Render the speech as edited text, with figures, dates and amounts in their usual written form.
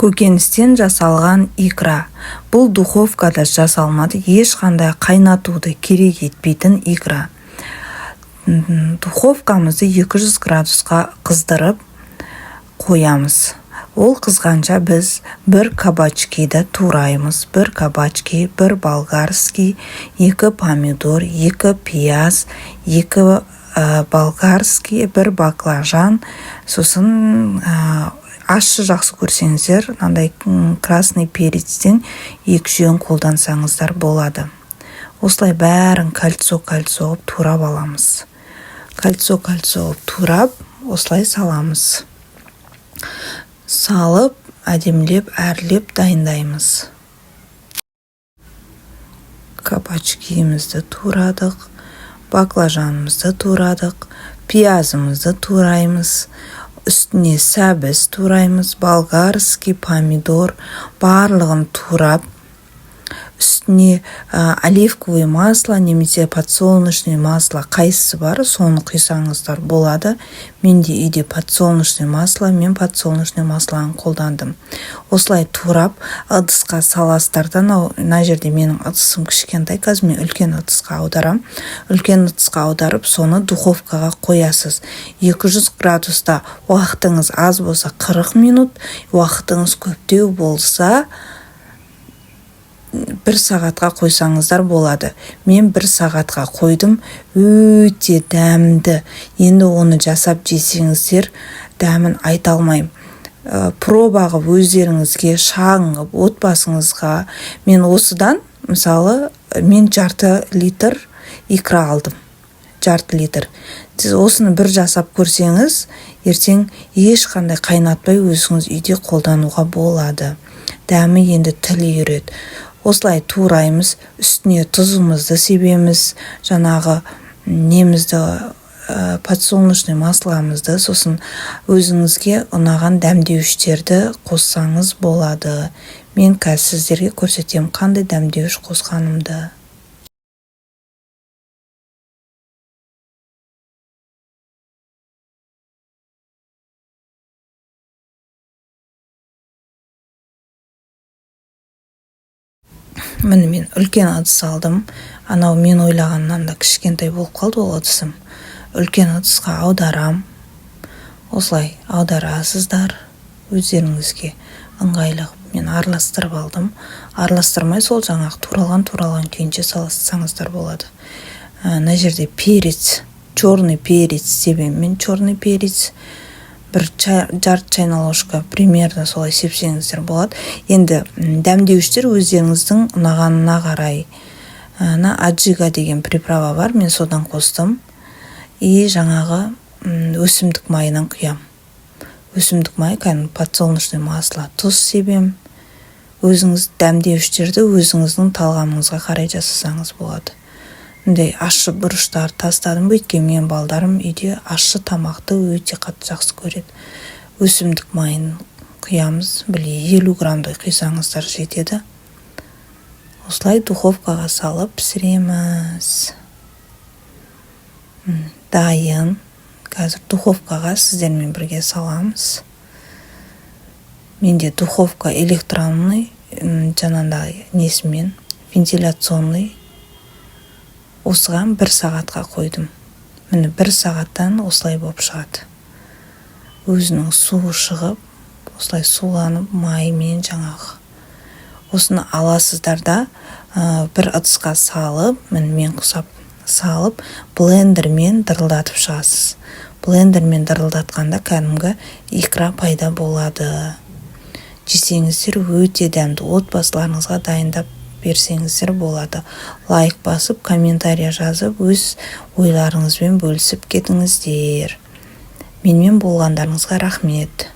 Көкөністен жасалған икра. Бұл духовкада жасалмады, ешқандай қайнатуды керек етпейтін икра. Духовкамызды 200 градусқа қыздырып қоямыз. Ол қызғанша біз бір кабачкиді тураймыз. Бір кабачки, бір болгарский, 2 помидор, 2 пияз, 2 болгарский, бір баклажан, сосын ащы жақсы көрсеңіздер, мынандай красный перецтен 2 жөн қолдансаңыздар болады. Осылай бәрін кольцо қылып турап аламыз. Кольцо қылып турап, осылай саламыз. Салып, әдемілеп, әрлеп дайындаймыз. Кабачкиімізді турадық, баклажанымызды турадық, пиязымызды тураймыз. Үстіне сәбіз тураймыз, болгарский, помидор, барлығын турап, үстіне оливковое масло, немесе подсолнечное масло қайсысы бар, соны құйсаңыздар болады. Менде үйде подсолнечное масло, мен подсолнечное маслоны қолдандым. Осылай турап, ыдысқа саластардан, мына жерде менің ыдысым кішкентай, қазір мен үлкен ыдысқа аударам. Үлкен ыдысқа аударып, соны духовкаға қоясыз. 200 градуста уақытыңыз аз болса 40 минут, уақытыңыз көптеу болса 1 сағатқа қойсаңыздар болады. Мен 1 сағатқа қойдым, өте дәмді. Енді оны жасап жесеңіздер, дәмін айта алмайым. Пробаға өздеріңізге, шағынғып, отбасыңызға. Мен осыдан, мысалы, мен жарты литр икра алдым. Жарты литр. Сіз осыны бір жасап көрсеңіз, ертең ешқандай қайнатпай өзіңіз үйде қолдануға болады. Дәмі енді тілі үйрет. Осылай тураймыз, үстіне тұзымызды себеміз, жаңағы немізді, подсолнечный масломызды, сосын өзіңізге ұнаған дәмдеуіштерді қоссаңыз болады. Мен қазір сіздерге көрсетем қандай дәмдеуіш қосқанымды. Міне мен үлкен ыдыс алдым. Анау мен ойлағаннан да кішкентай болып қалды ол ыдысым. Үлкен ыдысқа аударам. Осылай аударасыздар. Өздеріңізге ыңғайлы. Мен араластырып алдым. Араластырмай сол жаңағы туралған күйінше салсаңыздар болады. Мына жерде перец, черный перец себем. Мен черный перец бір жарты чайна ложка примерно солай сепсеңіздер болады. Енді дәмдеуіштер өздеріңіздің ұнағанына қарай. Аджига деген приправа бар, мен содан қостым. И жаңағы өсімдік майынан құям. Өсімдік май, подсолнечное масло, тұз себем. Өзіңіз дәмдеуіштерді өзіңіздің талғамыңызға қарай жасасаңыз болады. Ащы бұрыштар тастадым, өйткен мен балдарым үйде ащы тамақты өте қатты жақсы көреді. Өсімдік майын құямыз, 50 грамдай құйсаңыздар жетеді. Осылай духовкаға салып пісіреміз. Дайын. Қазір духовкаға сіздермен бірге саламыз. Менде духовка электронный, жаңағыдай несімен, вентиляционный. Осыған 1 сағатқа қойдым. Міне 1 сағаттан осылай болып шығады. Өзінің суы шығып, осылай суланып, маймен жаңағы. Осыны аласыздар да, бір ыдысқа салып, мен құсап салып, блендермен дырылдатып шығасыз. Блендермен дырылдатқанда кәдімгі икра пайда болады. Жесеңіздер өте дәмді, отбасыларыңызға дайындап берсеңіздер болады. Лайк басып, комментария жазып, өз ойларыңызбен бөлісіп кетіңіздер. Менімен болғандарыңызға рахмет.